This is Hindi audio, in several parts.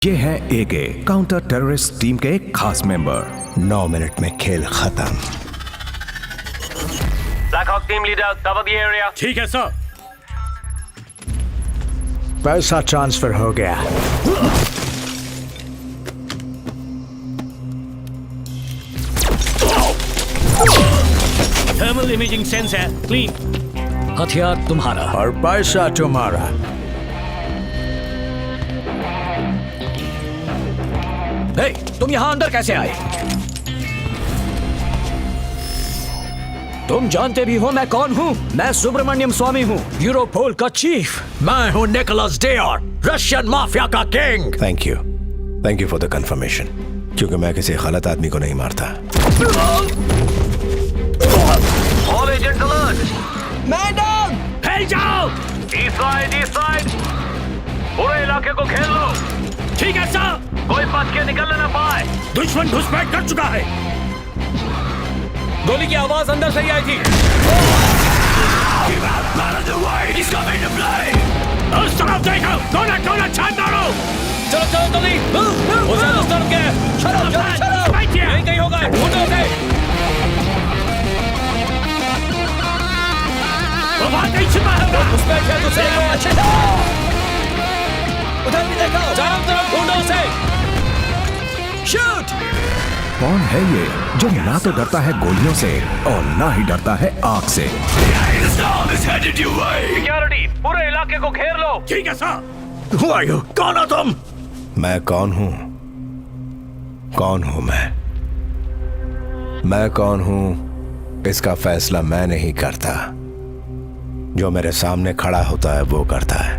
ये है एके काउंटर टेररिस्ट टीम के एक खास मेंबर। 9 मिनट में खेल खत्म। Black Hawk team leader, cover the area. ठीक है सर। पैसा ट्रांसफर हो गया। थर्मल इमेजिंग सेंस है, क्लीन। हथियार तुम्हारा और पैसा तुम्हारा। हे, तुम यहाँ अंदर कैसे आए? तुम जानते भी हो मैं कौन हूँ? मैं सुब्रमण्यम स्वामी हूँ, यूरोपोल का चीफ। मैं हूँ निकोलस डेयर, रशियन माफिया का king. Thank you for the confirmation. क्योंकि मैं किसी गलत आदमी को नहीं मारता। All agents alert. मैडम, हिल जाओ। East side. पूरे इलाके को घेर लो। ठीक है सर। कोई बच के निकलने ना पाए। दुश्मन घुसपैठ कर चुका है। गोली की आवाज अंदर से ही आई थी। उस तरफ देखो, कोना छान मारो। चलो जल्दी। उस तरफ के चलो। यहीं कहीं होगा, ढूंढो उसे। वो वहाँ कहीं छिपा होगा। घुसपैठ है तो सही है। अच्छे से। उधर भी देखो। चारों तरफ ढूंढो उसे। शूट। कौन है ये जो ना तो डरता है गोलियों से और ना ही डरता है आग से? सिक्योरिटी, पूरे इलाके को घेर लो। ठीक है सर। Who are you? कौन हो तुम? मैं कौन हूँ? मैं कौन हूँ इसका फैसला मैं नहीं करता। जो मेरे सामने खड़ा होता है वो करता है।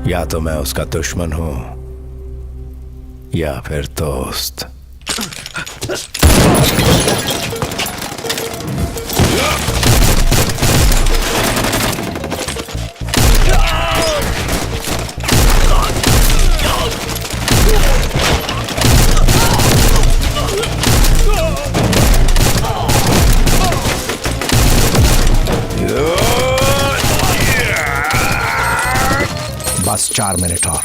या तो मैं उसका दुश्मन हूँ या फिर दोस्त। बस 4 मिनट और।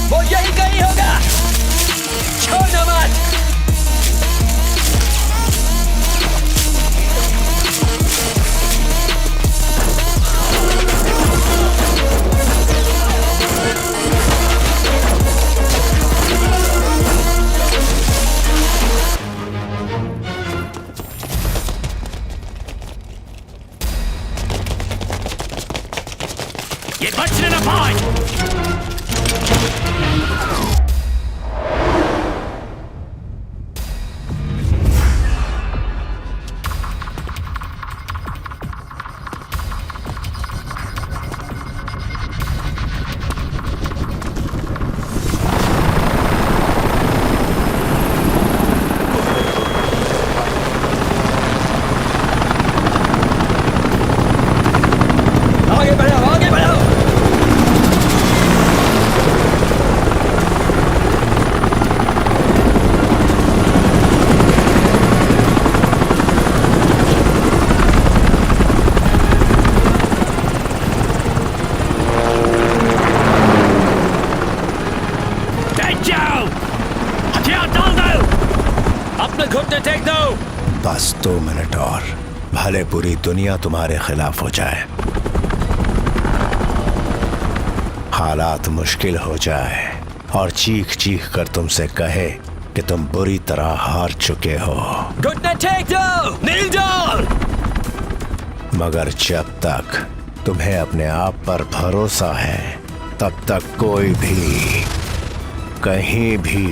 वो यही कहीं होगा। छोड़ना मत। ये बचने ना पाए। आगे बढ़ो। हथियार डाल दो। अपने घुटने टेक दो। बस 2 मिनट और। भले पूरी दुनिया तुम्हारे खिलाफ हो जाए, हालात मुश्किल हो जाए और चीख चीख कर तुमसे कहे कि तुम बुरी तरह हार चुके हो, घुटने टेक दो। नील डाउन। मगर जब तक तुम्हें अपने आप पर भरोसा है तब तक कोई भी कहीं भी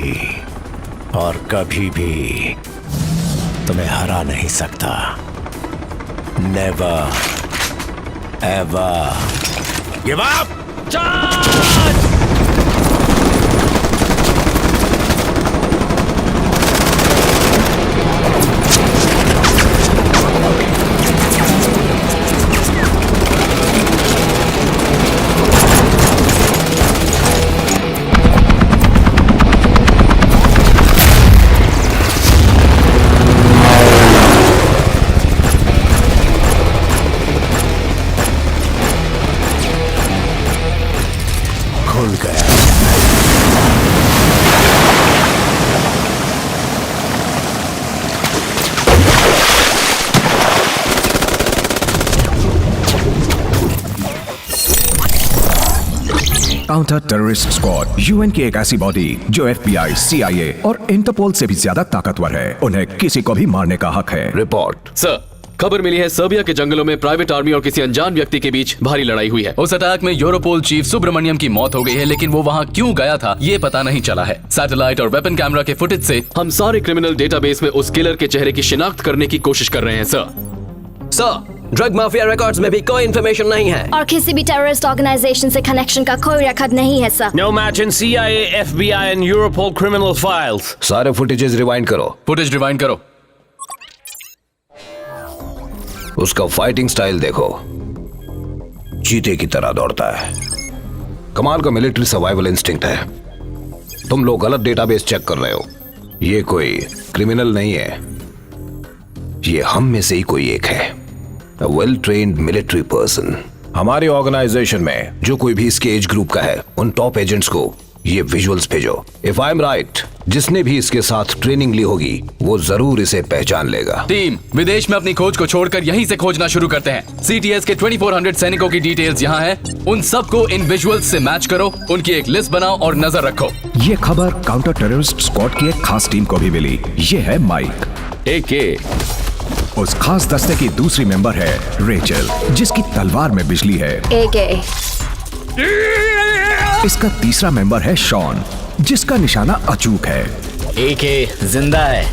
और कभी भी तुम्हें हरा नहीं सकता। Never ever. Give up! Charge! खुल गया। काउंटर टेररिस्ट स्क्वाड यूएन की एक ऐसी बॉडी जो एफबीआई, CIA और इंटरपोल से भी ज्यादा ताकतवर है। उन्हें किसी को भी मारने का हक है। रिपोर्ट। सर, खबर मिली है सर्बिया के जंगलों में प्राइवेट आर्मी और किसी अनजान व्यक्ति के बीच भारी लड़ाई हुई है। उस अटैक में यूरोपोल चीफ सुब्रमण्यम की मौत हो गई है, लेकिन वो वहाँ क्यों गया था ये पता नहीं चला है। सैटेलाइट और वेपन कैमरा के फुटेज से हम सारे क्रिमिनल डेटाबेस में उस किलर के चेहरे की शिनाख्त करने की कोशिश कर रहे हैं। सर, ड्रग माफिया रिकॉर्ड्स में भी कोई इंफॉर्मेशन नहीं है और किसी भी टेररिस्ट ऑर्गेनाइजेशन से कनेक्शन का कोई रिकॉर्ड नहीं है sir. No match in CIA, FBI and Europol criminal files. सारे फुटेजेस रिवाइंड करो। फुटेज रिवाइंड करो। उसका फाइटिंग स्टाइल देखो, चीते की तरह दौड़ता है। कमाल का मिलिट्री सर्वाइवल इंस्टिंक्ट है। तुम लोग गलत डेटाबेस चेक कर रहे हो। ये कोई क्रिमिनल नहीं है, ये हम में से ही कोई एक है। A well-trained military person. हमारी ऑर्गेनाइजेशन में जो कोई भी इसके एज ग्रुप का है, उन टॉप एजेंट्स को ये विजुअल्स भेजो। If I'm right, जिसने भी इसके साथ ट्रेनिंग ली होगी वो जरूर इसे पहचान लेगा। टीम, विदेश में अपनी खोज को छोड़कर यहीं से खोजना शुरू करते हैं। CTS के 2400 सैनिकों की डिटेल्स यहाँ है। उन सबको इन विजुअल्स से मैच करो, उनकी एक लिस्ट बनाओ और नजर रखो। ये खबर काउंटर टेररिस्ट स्क्वाड की एक खास टीम को भी मिली। ये है माइक। AK उस खास दस्ते की दूसरी मेंबर है रेचल, जिसकी तलवार में बिजली है। AK इसका तीसरा मेंबर है शॉन, जिसका निशाना अचूक है। AK जिंदा है।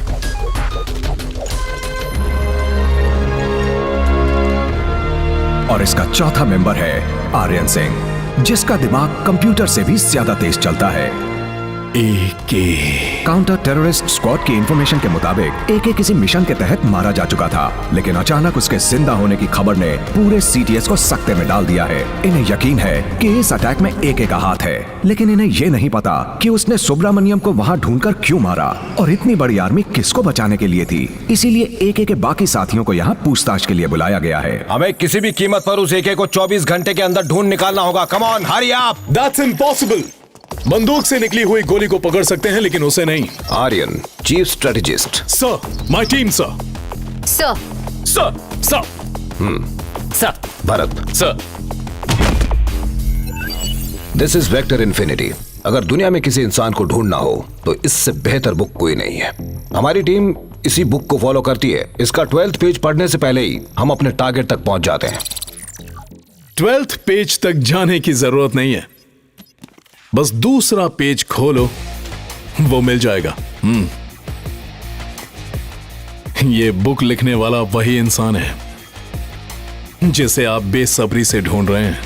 और इसका चौथा मेंबर है आर्यन सिंह, जिसका दिमाग कंप्यूटर से भी ज्यादा तेज चलता है। AK काउंटर टेररिस्ट स्क्वाड की इंफॉर्मेशन के मुताबिक AK किसी मिशन के तहत मारा जा चुका था, लेकिन अचानक उसके जिंदा होने की खबर ने पूरे CTS को सकते में डाल दिया है। इन्हें यकीन है कि इस अटैक में AK का हाथ है, लेकिन इन्हें ये नहीं पता कि उसने सुब्रमण्यम को वहाँ ढूंढकर क्यों मारा और इतनी बड़ी आर्मी किसको बचाने के लिए थी। इसीलिए AK के बाकी साथियों को यहाँ पूछताछ के लिए बुलाया गया है। हमें किसी भी कीमत पर उस AK को 24 घंटे के अंदर ढूंढ निकालना होगा। Come on, hurry up. That's impossible. बंदूक से निकली हुई गोली को पकड़ सकते हैं, लेकिन उसे नहीं। Aryan, chief strategist. Sir, my team sir. Sir, sir, sir, sir, Bharat. Sir, this is vector infinity. अगर दुनिया में किसी इंसान को ढूंढना हो तो इससे बेहतर बुक कोई नहीं है। हमारी टीम इसी बुक को फॉलो करती है। इसका 12th पेज पढ़ने से पहले ही हम अपने टारगेट तक पहुंच जाते हैं। 12th पेज तक जाने की जरूरत नहीं है, बस दूसरा पेज खोलो, वो मिल जाएगा। ये बुक लिखने वाला वही इंसान है जिसे आप बेसब्री से ढूंढ रहे हैं।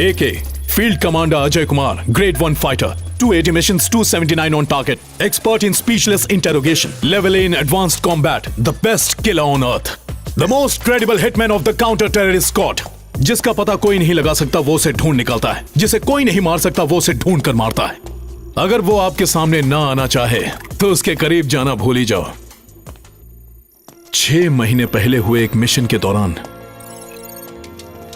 AK, field commander Ajay Kumar, grade 1 fighter, 280 missions, 279 on target, expert in speechless interrogation, level A in advanced combat, the best killer on earth, the most credible hitman of the counter terrorist squad. जिसका पता कोई नहीं लगा सकता वो उसे ढूंढ निकालता है, जिसे कोई नहीं मार सकता वो उसे ढूंढ कर मारता है। अगर वो आपके सामने ना आना चाहे तो उसके करीब जाना भूल ही जाओ। 6 महीने पहले हुए एक मिशन के दौरान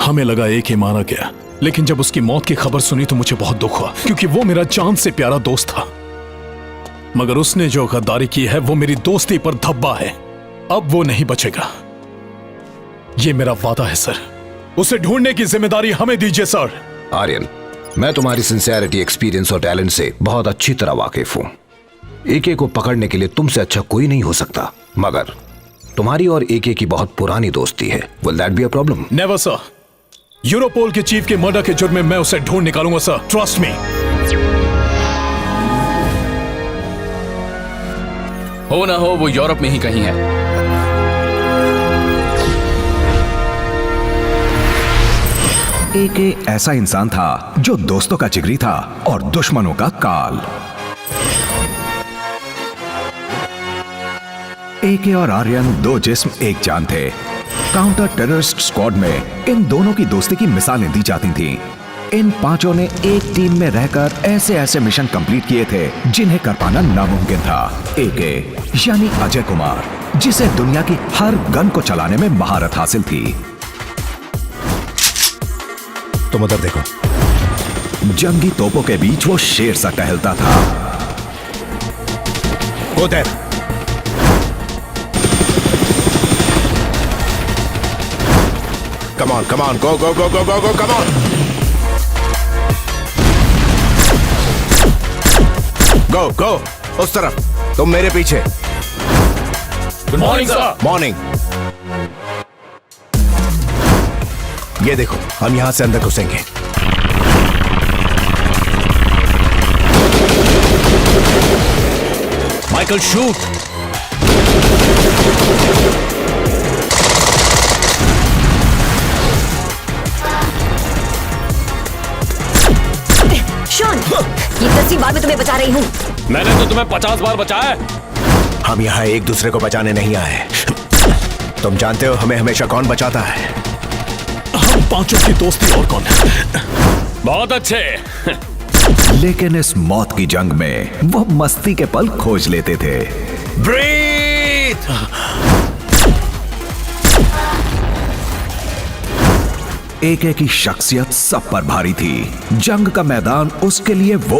हमें लगा AK मारा गया, लेकिन जब उसकी मौत की खबर सुनी तो मुझे बहुत दुख हुआ, क्योंकि वो मेरा जान से प्यारा दोस्त था। मगर उसने जो गद्दारी की है वो मेरी दोस्ती पर धब्बा है। अब वो नहीं बचेगा, ये मेरा वादा है सर। उसे ढूंढने की जिम्मेदारी हमें दीजिए सर। आर्यन, मैं तुम्हारी सिंसियरिटी, एक्सपीरियंस और टैलेंट से बहुत अच्छी तरह वाकिफ हूं। AK को पकड़ने के लिए तुमसे अच्छा कोई नहीं हो सकता, मगर तुम्हारी और AK की बहुत पुरानी दोस्ती है। Will that be a problem? Never sir. Europol के चीफ के मर्डर के जुर्म में मैं उसे ढूंढ निकालूंगा सर, ट्रस्ट मी। हो ना हो वो यूरोप में ही कहीं है। एके ऐसा इंसान था जो दोस्तों का जिगरी था और दुश्मनों का काल। एके और आर्यन दो जिस्म एक जान थे। काउंटर टेररिस्ट स्क्वाड में इन दोनों की दोस्ती की मिसालें दी जाती थीं। इन पांचों ने एक टीम में रहकर ऐसे ऐसे मिशन कंप्लीट किए थे जिन्हें कर पाना नामुमकिन था। एके यानी अजय कुमार, जिसे दुनिया की हर गन को चलाने में महारत हासिल थी। तुम उधर देखो। जंगी तोपों के बीच वो शेर सा टहलता था। उधर come on, go, come on. Go, उस तरफ, तुम मेरे पीछे। Good morning sir. मॉर्निंग। ये देखो, हम यहां से अंदर घुसेंगे। Michael shoot. शॉन, ये 10वीं बार मैं तुम्हें बचा रही हूँ। मैंने तो तुम्हें 50 बार बचाया है। हम यहाँ एक दूसरे को बचाने नहीं आए। तुम जानते हो हमें हमेशा कौन बचाता है? हम पांचों की दोस्ती और कौन है? बहुत अच्छे। लेकिन इस मौत की जंग में वो मस्ती के पल खोज लेते थे। ब्रीथ। एके की शख्सियत सब पर भारी थी। जंग का मैदान उसके लिए वो